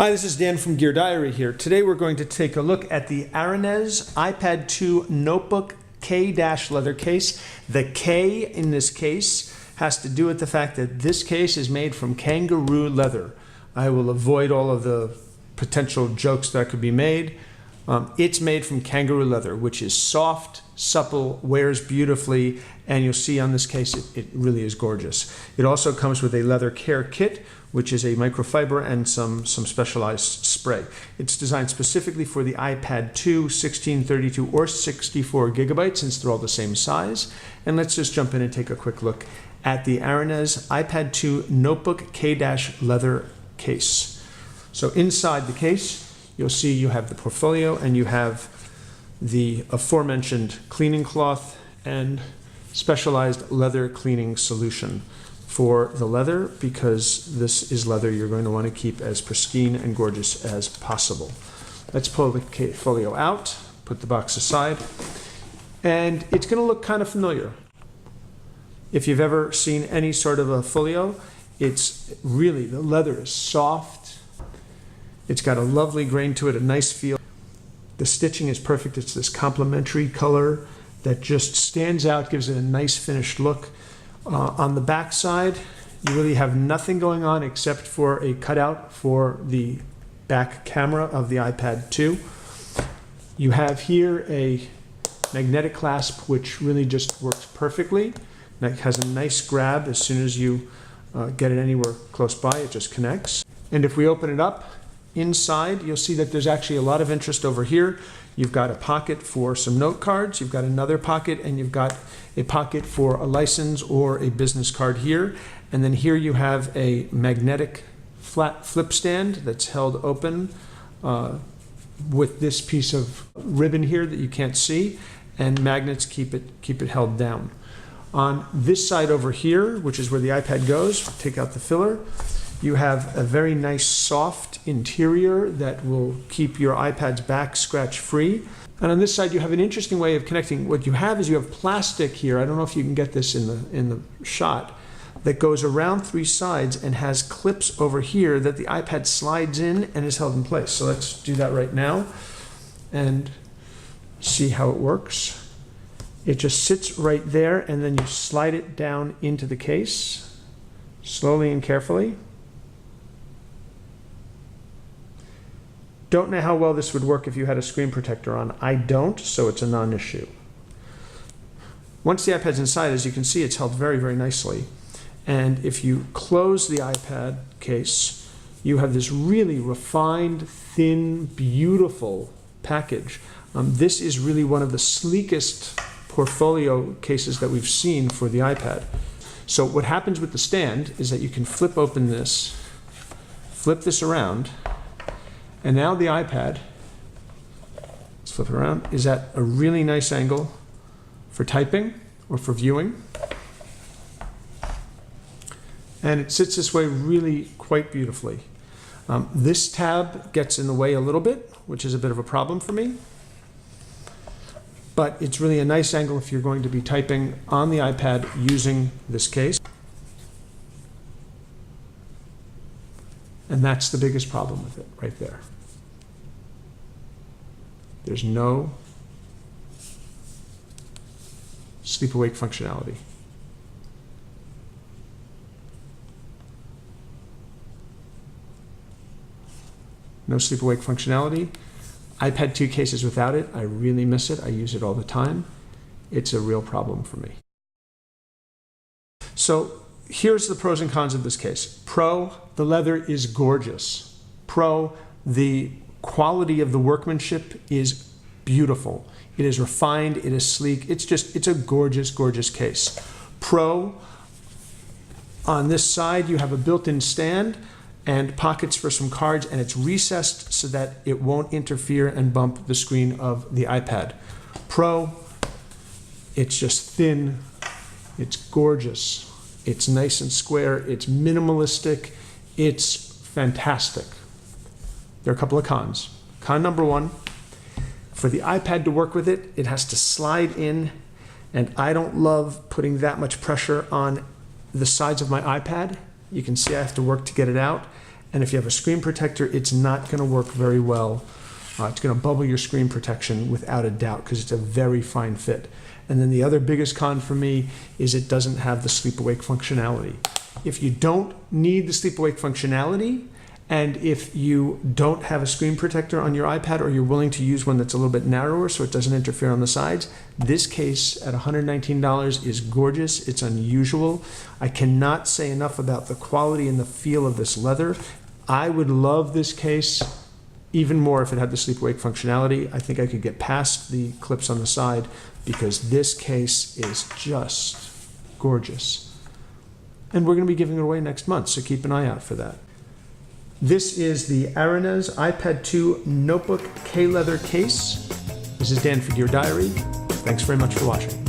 Hi, this is Dan from Gear Diary here. Today we're going to take a look at the Aranez iPad 2 Notebook K-leather case. The K in this case has to do with the fact that this case is made from Kangaroo leather. I will avoid all of the potential jokes that could be made. It's made from Kangaroo leather, which is soft, supple, wears beautifully, and you'll see on this case it really is gorgeous. It also comes with a leather care kit, which is a microfiber and some specialized spray. It's designed specifically for the iPad 2, 16, 32, or 64 gigabytes, since they're all the same size. And let's just jump in and take a quick look at the Aranez iPad 2 Notebook K-leather case. So inside the case, you'll see you have the portfolio and you have the aforementioned cleaning cloth and specialized leather cleaning solution for the leather, because this is leather you're going to want to keep as pristine and gorgeous as possible. Let's pull the folio out, put the box aside, and it's going to look kind of familiar. If you've ever seen any sort of a folio, it's really, the leather is soft. It's got a lovely grain to it, a nice feel. The stitching is perfect. It's this complementary color that just stands out, gives it a nice finished look. On the back side, you really have nothing going on except for a cutout for the back camera of the iPad 2. You have here a magnetic clasp, which really just works perfectly. It has a nice grab. As soon as you get it anywhere close by, it just connects. And if we open it up, inside, you'll see that there's actually a lot of interest over here. You've got a pocket for some note cards, you've got another pocket, and you've got a pocket for a license or a business card here. And then here you have a magnetic flat flip stand that's held open with this piece of ribbon here that you can't see, and magnets keep it held down. On this side over here, which is where the iPad goes, take out the filler. You have a very nice soft interior that will keep your iPad's back scratch free. And on this side you have an interesting way of connecting. What you have is you have plastic here, I don't know if you can get this in the shot, that goes around three sides and has clips over here that the iPad slides in and is held in place. So let's do that right now and see how it works. It just sits right there, and then you slide it down into the case, slowly and carefully. Don't know how well this would work if you had a screen protector on. I don't, so it's a non-issue. Once the iPad's inside, as you can see, it's held very, very nicely. And if you close the iPad case, you have this really refined, thin, beautiful package. This is really one of the sleekest portfolio cases that we've seen for the iPad. So what happens with the stand is that you can flip open this, flip this around, and now the iPad, let's flip it around, is at a really nice angle for typing or for viewing. And it sits this way really quite beautifully. This tab gets in the way a little bit, which is a bit of a problem for me. But it's really a nice angle if you're going to be typing on the iPad using this case. And that's the biggest problem with it right there. There's no sleep-awake functionality. No sleep-awake functionality. iPad 2 cases without it, I really miss it. I use it all the time. It's a real problem for me. So here's the pros and cons of this case. Pro, the leather is gorgeous. Pro, the quality of the workmanship is beautiful. It is refined, it is sleek. It's a gorgeous, gorgeous case. Pro, on this side you have a built-in stand and pockets for some cards, and it's recessed so that it won't interfere and bump the screen of the iPad. Pro, it's just thin, it's gorgeous, it's nice and square, it's minimalistic, it's fantastic. There are a couple of cons. Con number one, for the iPad to work with it, it has to slide in, and I don't love putting that much pressure on the sides of my iPad. You can see I have to work to get it out. And if you have a screen protector, it's not going to work very well. It's going to bubble your screen protection without a doubt because it's a very fine fit. And then the other biggest con for me is it doesn't have the sleep-awake functionality. If you don't need the sleep-awake functionality, and if you don't have a screen protector on your iPad, or you're willing to use one that's a little bit narrower so it doesn't interfere on the sides, this case at $119 is gorgeous. It's unusual. I cannot say enough about the quality and the feel of this leather. I would love this case even more if it had the sleep-awake functionality. I think I could get past the clips on the side because this case is just gorgeous. And we're going to be giving it away next month, so keep an eye out for that. This is the Aranez iPad 2 Notebook K-Leather case. This is Dan for Gear Diary. Thanks very much for watching.